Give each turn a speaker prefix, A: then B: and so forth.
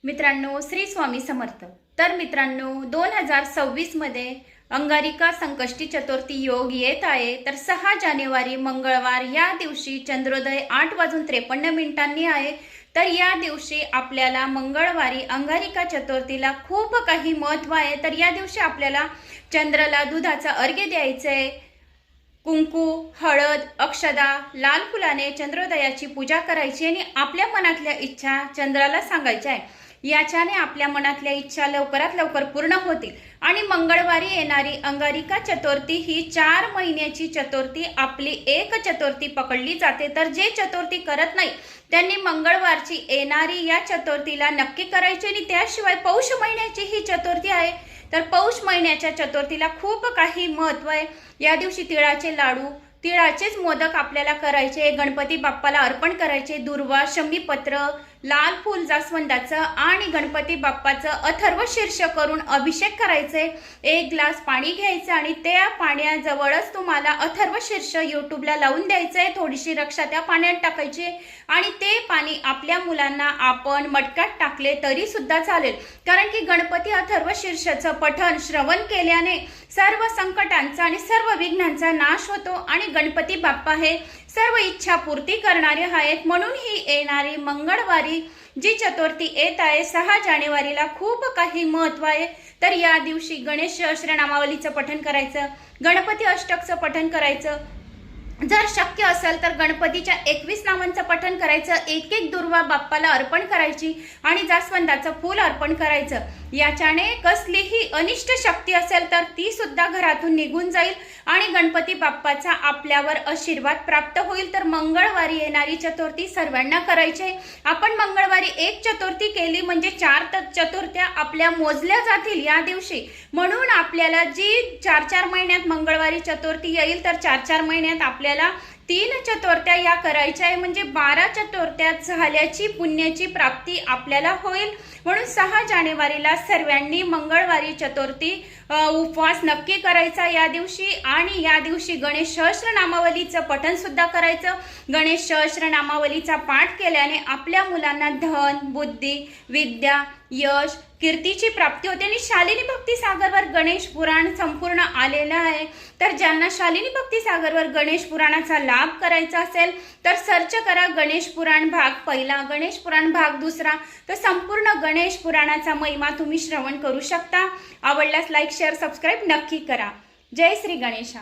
A: मित्रांनो, श्री स्वामी समर्थ। तर मित्रांनो, 2026 मध्ये अंगारिका संकष्टी चतुर्थी योग येत आहे। तर 6 जानेवारी मंगळवार या दिवशी चंद्रोदय 8:53 आहे। तर या दिवशी आपल्याला मंगळवारी अंगारिका चतुर्थीला खूप काही महत्त्व आहे। तर या दिवशी आपल्याला चंद्राला दुधाचा अर्घ्य द्यायचा आहे। कुंकू, हळद, अक्षदा, लाल फुलाने चंद्रोदयाची पूजा करायची आणि आपल्या मनातल्या इच्छा चंद्राला सांगायच्या आहे। याच्याने आपल्या मनातल्या इच्छा लवकरात लवकर पूर्ण होतील। आणि मंगळवारी येणारी अंगारिका चतुर्थी ही 4 महिन्याची चतुर्थी आपली एक चतुर्थी पकडली जाते। तर जे चतुर्थी करत नाही त्यांनी मंगळवारची येणारी या चतुर्थीला नक्की करायची। आणि त्याशिवाय पौष महिन्याची ही चतुर्थी आहे। तर पौष महिन्याच्या चतुर्थीला खूप काही महत्त्व आहे। या दिवशी तिळाचे लाडू, तिळाचेच मोदक आपल्याला करायचे, गणपती बाप्पाला अर्पण करायचे। दुर्वा, शमीपत्र, लाल फूल जास्वंदाचं आणि गणपती बाप्पाचं अथर्व शीर्ष करून अभिषेक करायचे। 1 ग्लास पाणी घ्यायचं आणि त्या पाण्याजवळच तुम्हाला अथर्व शीर्ष यूट्यूबला लावून द्यायचंय। थोडीशी रक्षा त्या पाण्यात टाकायची आणि ते पाणी आपल्या मुलांना आपण मटक्यात टाकले तरी सुद्धा चालेल। कारण की गणपती अथर्व शीर्षचं पठण श्रवण केल्याने सर्व संकटांचा आणि सर्व विघ्नांचा नाश होतो आणि गणपती बाप्पा हे सर्व इच्छा पूर्ती करणारे आहेत। म्हणून ही येणारी मंगळवारी जी चतुर्थी येत आहे 6 जानेवारीला खूप काही महत्त्व आहे। तर या दिवशी गणेश सहस्रनामावलीचं पठण करायचं, गणपती अष्टकचं पठण करायचं, जर शक्य असेल तर गणपतीच्या 21 नामांचं पठण करायचं, एक दुर्वा बाप्पाला अर्पण करायची आणि जास्वंदाचं फूल अर्पण करायचं। याच्याने कसलीही अनिष्ट शक्ती असेल तर ती सुद्धा घरातून निघून जाईल आणि गणपती बाप्पाचा आपल्यावर आशीर्वाद प्राप्त होईल। तर मंगळवारी येणारी चतुर्थी सर्वांना करायची। आपण मंगळवारी एक चतुर्थी केली म्हणजे 4 चतुर्थ्या आपल्या मोजल्या जातील या दिवशी। म्हणून आपल्याला जी 4 महिन्यात मंगळवारी चतुर्थी येईल तर 4 महिन्यात आपल्याला 3 चतुर्थ्या या करायच्या आहे, म्हणजे 12 चतुर्थ्या झाल्याची पुण्याची प्राप्ती आपल्याला होईल। म्हणून 6 जानेवारीला सर्वांनी मंगळवारी चतुर्थी उपवास नक्की करायचा या दिवशी। आणि या दिवशी गणेश सहस्रनामावलीचं पठण सुद्धा करायचं। गणेश सहस्रनामावलीचा पाठ केल्याने आपल्या मुलांना धन, बुद्धी, विद्या, यश, कीर्तीची प्राप्ती होते। आणि शालिनी भक्ती सागरवर गणेश पुराण संपूर्ण आलेलं आहे। तर ज्यांना शालिनी भक्ती सागरवर गणेश पुराणाचा लाभ करायचा असेल तर सर्च करा गणेश पुराण भाग 1, गणेश पुराण भाग 2। तर संपूर्ण गणेश पुराणाचा महिमा तुम्ही श्रवण करू शकता। आवडल्यास लाईक, शेअर, सबस्क्राईब नक्की करा। जय श्री गणेशा।